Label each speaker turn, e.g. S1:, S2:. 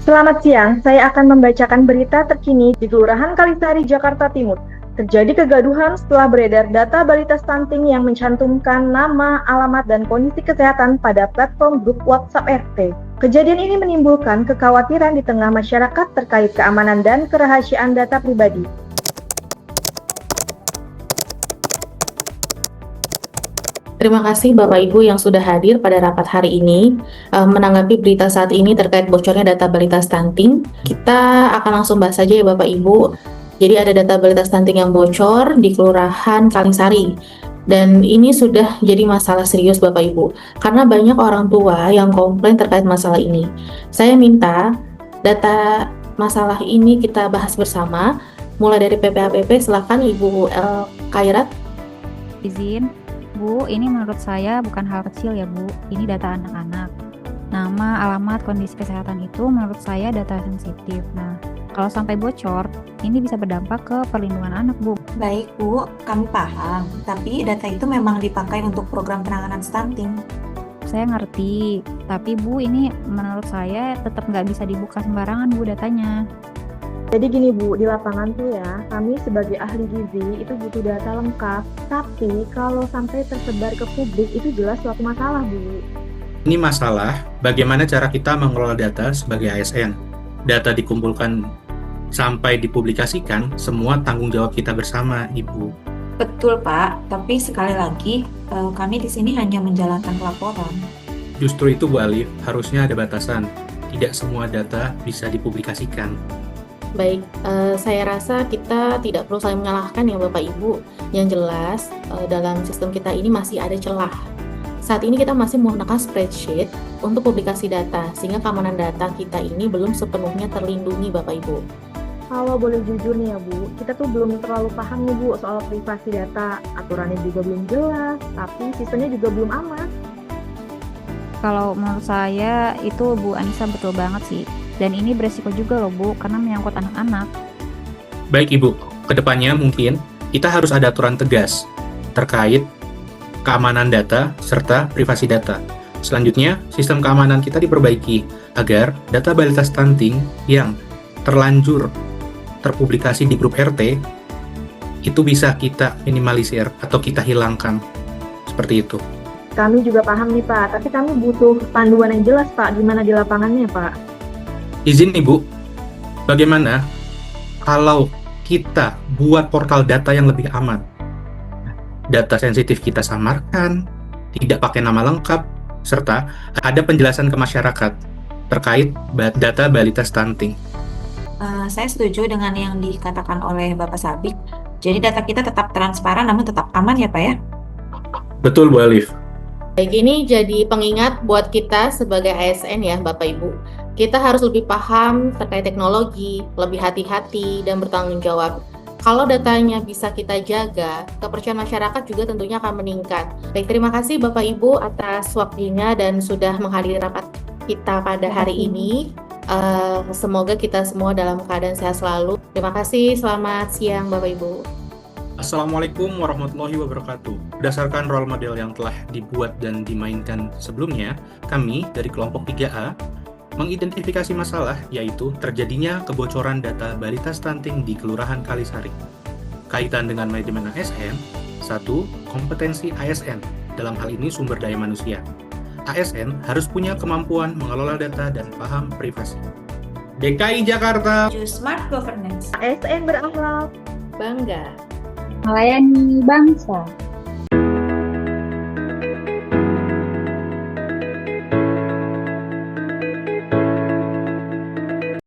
S1: Selamat siang, saya akan membacakan berita terkini di Kelurahan Kalisari, Jakarta Timur. Terjadi kegaduhan setelah beredar data balita stunting yang mencantumkan nama, alamat, dan kondisi kesehatan pada platform grup WhatsApp RT. Kejadian ini menimbulkan kekhawatiran di tengah masyarakat terkait keamanan dan kerahasiaan data pribadi.
S2: Terima kasih Bapak Ibu yang sudah hadir pada rapat hari ini menanggapi berita saat ini terkait bocornya data balita stunting. Kita akan langsung bahas saja ya Bapak Ibu. Jadi ada data balita stunting yang bocor di Kelurahan Kalisari. Dan ini sudah jadi masalah serius Bapak Ibu. Karena banyak orang tua yang komplain terkait masalah ini. Saya minta data masalah ini kita bahas bersama. Mulai dari PPAPP, silakan Ibu El Khairat.
S3: Izin, Bu, ini menurut saya bukan hal kecil ya Bu, ini data anak-anak. Nama, alamat, kondisi kesehatan itu menurut saya data sensitif. Nah, kalau sampai bocor, ini bisa berdampak ke perlindungan anak Bu.
S4: Baik Bu, kami paham, tapi data itu memang dipakai untuk program penanganan stunting.
S3: Saya ngerti, tapi Bu, ini menurut saya tetap nggak bisa dibuka sembarangan Bu datanya.
S1: Jadi gini Bu, di lapangan tuh ya, kami sebagai ahli gizi itu butuh data lengkap. Tapi kalau sampai tersebar ke publik itu jelas suatu masalah Bu.
S5: Ini masalah bagaimana cara kita mengelola data sebagai ASN. Data dikumpulkan sampai dipublikasikan, semua tanggung jawab kita bersama, Ibu.
S4: Betul Pak, tapi sekali lagi kami di sini hanya menjalankan laporan.
S5: Justru itu Bu Alif, harusnya ada batasan. Tidak semua data bisa dipublikasikan.
S2: Baik, saya rasa kita tidak perlu saling menyalahkan ya Bapak Ibu. Yang jelas, dalam sistem kita ini masih ada celah. Saat ini kita masih menggunakan spreadsheet untuk publikasi data, sehingga keamanan data kita ini belum sepenuhnya terlindungi Bapak Ibu.
S1: Kalau boleh jujur nih ya Bu, kita tuh belum terlalu paham nih Bu soal privasi data. Aturannya juga belum jelas, tapi sistemnya juga belum aman.
S3: Kalau menurut saya itu Bu Anissa betul banget sih. Dan ini beresiko juga loh Bu, karena menyangkut anak-anak.
S5: Baik Ibu, kedepannya mungkin kita harus ada aturan tegas terkait keamanan data serta privasi data. Selanjutnya, sistem keamanan kita diperbaiki agar data balita stunting yang terlanjur terpublikasi di grup RT itu bisa kita minimalisir atau kita hilangkan. Seperti itu.
S1: Kami juga paham nih Pak, tapi kami butuh panduan yang jelas Pak, gimana di lapangannya Pak.
S5: Izin Ibu, bagaimana kalau kita buat portal data yang lebih aman? Data sensitif kita samarkan, tidak pakai nama lengkap, serta ada penjelasan ke masyarakat terkait data balita stunting.
S4: Saya setuju dengan yang dikatakan oleh Bapak Sabik. Jadi data kita tetap transparan namun tetap aman ya Pak ya?
S5: Betul Bu Alif.
S2: Baik, ini jadi pengingat buat kita sebagai ASN ya Bapak Ibu. Kita harus lebih paham terkait teknologi, lebih hati-hati, dan bertanggung jawab. Kalau datanya bisa kita jaga, kepercayaan masyarakat juga tentunya akan meningkat. Baik, terima kasih Bapak Ibu atas waktunya dan sudah menghadiri rapat kita pada hari ini. Semoga kita semua dalam keadaan sehat selalu. Terima kasih, selamat siang Bapak Ibu.
S5: Assalamualaikum warahmatullahi wabarakatuh. Berdasarkan role model yang telah dibuat dan dimainkan sebelumnya, kami dari kelompok 3A mengidentifikasi masalah yaitu terjadinya kebocoran data balita stunting di Kelurahan Kalisari. Kaitan dengan manajemen ASN, 1. Kompetensi ASN, dalam hal ini sumber daya manusia. ASN harus punya kemampuan mengelola data dan paham privasi. DKI Jakarta,
S4: Smart Governance.
S1: ASN berakhlak.
S2: Bangga
S6: melayani bangsa.